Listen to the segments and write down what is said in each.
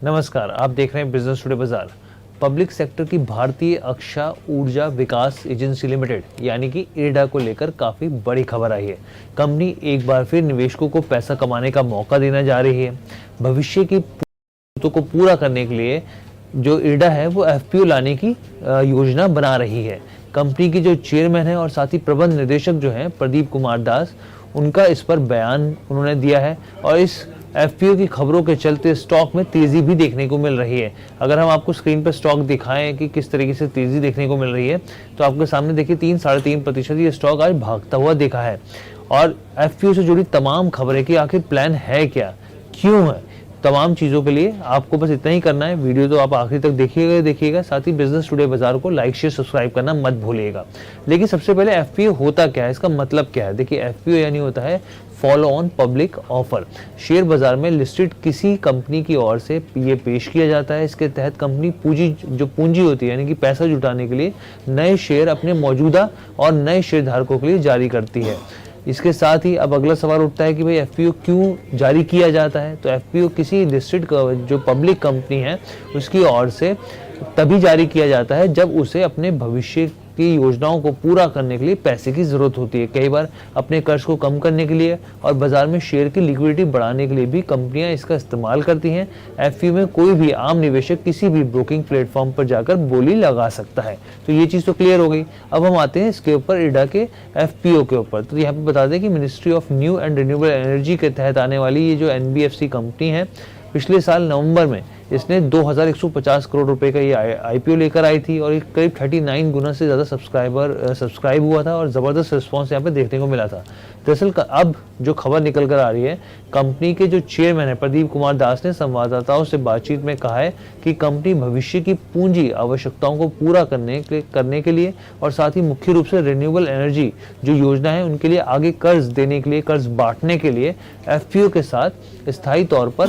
नमस्कार, आप देख रहे हैं बिजनेस टुडे बाजार। पब्लिक सेक्टर की भारतीय अक्षा ऊर्जा विकास एजेंसी लिमिटेड यानी कि इरडा को लेकर काफी बड़ी खबर आई है। कंपनी एक बार फिर निवेशकों को पैसा कमाने का मौका देना जा रही है। भविष्य की जरूरतों को पूरा करने के लिए जो इरडा है वो एफपीओ लाने की योजना बना रही है। कंपनी के जो चेयरमैन है और साथ ही प्रबंध निदेशक जो हैं प्रदीप कुमार दास, उनका इस पर बयान उन्होंने दिया है और इस एफपीओ की खबरों के चलते स्टॉक में तेजी भी देखने को मिल रही है। अगर हम आपको स्क्रीन पर स्टॉक दिखाएं कि किस तरीके से तेजी देखने को मिल रही है तो आपके सामने देखिए 3-3.5% ये स्टॉक आज भागता हुआ देखा है। और एफपीओ से जुड़ी तमाम खबरें कि आखिर प्लान है क्या, क्यों है, तमाम चीज़ों के लिए आपको बस इतना ही करना है। वीडियो तो आप आखिरी तक देखिएगा, साथ ही बिजनेस टुडे बाजार को लाइक शेयर सब्सक्राइब करना मत भूलिएगा। लेकिन सबसे पहले एफपीओ होता क्या है, इसका मतलब क्या है। देखिए एफपीओ यानी होता है follow on public offer. Share बाजार में लिस्टेड किसी कंपनी की ओर से ये पेश किया जाता है। इसके तहत कंपनी पूंजी होती है यानी कि पैसा जुटाने के लिए नए शेयर अपने मौजूदा और नए शेयर धारकों के लिए जारी करती है। इसके साथ ही अब अगला सवाल उठता है कि भाई एफपीओ क्यों जारी किया जाता है। तो एफपीओ किसी लिस्टेड जो पब्लिक कंपनी है उसकी ओर से तभी जारी किया जाता है जब उसे अपने भविष्य की योजनाओं को पूरा करने के लिए पैसे की जरूरत होती है। कई बार अपने कर्ज को कम करने के लिए और बाजार में शेयर की लिक्विडिटी बढ़ाने के लिए भी कंपनियां इसका इस्तेमाल करती हैं। एफपीओ में कोई भी आम निवेशक किसी भी ब्रोकिंग प्लेटफॉर्म पर जाकर बोली लगा सकता है। तो ये चीज तो क्लियर हो गई। अब हम आते हैं इसके ऊपर इरडा के एफपीओ के ऊपर। तो यहाँ पे बता दें कि ministry of new and renewable energy के तहत आने वाली ये जो एनबीएफसी कंपनी है, पिछले साल नवंबर में इसने 2150 करोड़ रुपए का ये आईपीओ लेकर आई थी और करीब 39 गुना से ज़्यादा सब्सक्राइब हुआ था और ज़बरदस्त रिस्पांस यहाँ पे देखने को मिला था। दरअसल अब जो खबर निकल कर आ रही है, कंपनी के जो चेयरमैन है प्रदीप कुमार दास ने संवाददाताओं से बातचीत में कहा है कि कंपनी भविष्य की पूंजी आवश्यकताओं को पूरा करने के लिए और साथ ही मुख्य रूप से रिन्यूएबल एनर्जी जो योजना है उनके लिए आगे कर्ज देने के लिए, कर्ज बांटने के लिए एफपीओ के साथ स्थायी तौर पर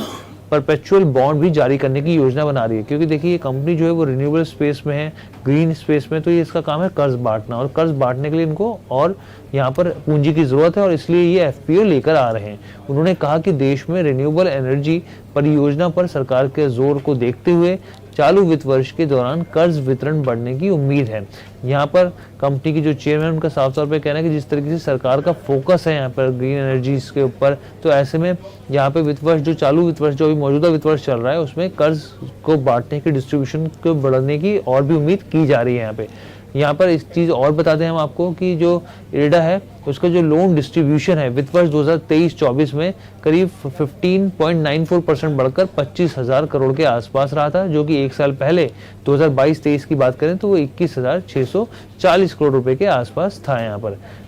परपेचुअल बॉन्ड भी जारी करने की योजना बना रही है। क्योंकि देखिए ये कंपनी जो है वो रिन्यूएबल स्पेस में है, ग्रीन स्पेस में, तो ये इसका काम है कर्ज बांटना और कर्ज बांटने के लिए इनको और यहाँ पर पूंजी की जरूरत है और इसलिए ये एफपीओ लेकर आ रहे हैं। उन्होंने कहा कि देश में रिन्यूएबल एनर्जी परियोजना पर सरकार के जोर को देखते हुए चालू वित्त वर्ष के दौरान कर्ज वितरण बढ़ने की उम्मीद है। यहाँ पर कंपनी की जो चेयरमैन उनका साफ तौर पे कहना है कि जिस तरीके से सरकार का फोकस है यहाँ पर ग्रीन एनर्जी के ऊपर, तो ऐसे में यहाँ पे वित्त वर्ष जो चालू वित्त वर्ष जो अभी मौजूदा वित्त वर्ष चल रहा है उसमें कर्ज को बांटने की, डिस्ट्रीब्यूशन को बढ़ाने की और भी उम्मीद की जा रही है। यहाँ पर इस चीज़ और बता दें हम आपको कि जो इरडा है उसका जो लोन डिस्ट्रीब्यूशन है वित्त वर्ष 2023-24 में करीब 15.94% बढ़कर 25,000 करोड़ के आसपास रहा था, जो कि एक साल पहले 2022-23 की बात करें तो वो 21,640 करोड़ रुपए के आसपास था।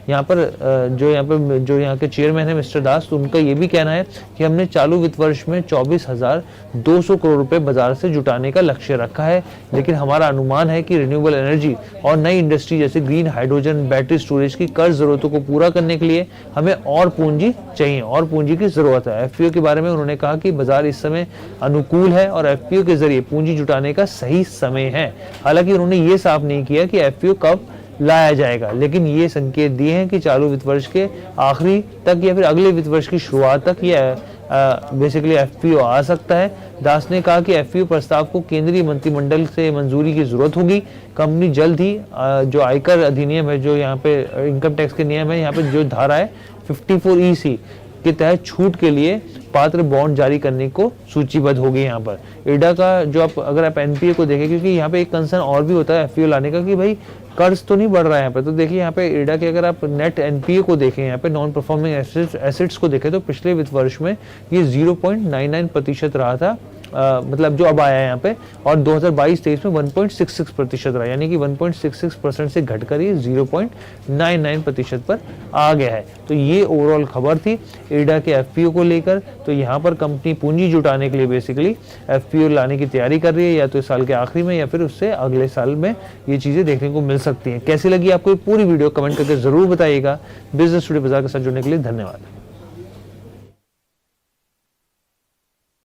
यहाँ पर जो यहाँ के चेयरमैन है मिस्टर दास, तो उनका ये भी कहना है कि हमने चालू वित्त वर्ष में 24,200 करोड़ रुपए बाजार से जुटाने का लक्ष्य रखा है, लेकिन हमारा अनुमान है कि रिन्यूएबल एनर्जी और नई इंडस्ट्री जैसे ग्रीन हाइड्रोजन, बैटरी स्टोरेज की कर्ज जरूरतों को पूरा करने के लिए हमें और पूंजी चाहिए और पूंजी की जरूरत है। एफपीओ के बारे में उन्होंने कहा कि बाजार इस समय अनुकूल है और एफपीओ के जरिए पूंजी जुटाने का सही समय है। हालांकि उन्होंने ये साफ नहीं किया कि एफपीओ कब लाया जाएगा, लेकिन ये संकेत दिए हैं कि चालू वित्त वर्ष के आखिरी तक या फिर अगले वित्त वर्ष की शुरुआत तक यह बेसिकली एफपीओ आ सकता है। दास ने कहा कि एफपीओ प्रस्ताव को केंद्रीय मंत्रिमंडल से मंजूरी की जरूरत होगी। कंपनी जल्द ही जो आयकर अधिनियम है, जो यहाँ पे इनकम टैक्स के नियम है, यहाँ पे जो धारा है 54EC के तहत छूट के लिए पात्र बॉन्ड जारी करने को सूचीबद्ध होगी। यहाँ पर इरडा का जो अगर आप एनपीए को देखें, क्योंकि यहाँ पे एक कंसर्न और भी होता है एफपीओ लाने का कि भाई कर्ज तो नहीं बढ़ रहा है यहाँ पे। तो देखिए यहाँ पे इरडा के अगर आप नेट एनपीए को देखें, यहाँ पे नॉन परफॉर्मिंग एसेट्स को देखें तो पिछले वित्त वर्ष में ये 0.99% रहा था, मतलब जो अब आया है यहाँ पे, और 2022-23 में 1.66% रहा, यानी कि 1.66% से घटकर ये 0.99% पर आ गया है। तो ये ओवरऑल खबर थी इरडा के एफपीओ को लेकर। तो यहाँ पर कंपनी पूंजी जुटाने के लिए बेसिकली एफपीओ लाने की तैयारी कर रही है, या तो इस साल के आखिरी में या फिर उससे अगले साल में ये चीजें देखने को मिल सकती हैं। कैसी लगी आपको ये पूरी वीडियो कमेंट करके जरूर बताइएगा। बिजनेस टुडे बाजार के साथ जुड़ने के लिए धन्यवाद।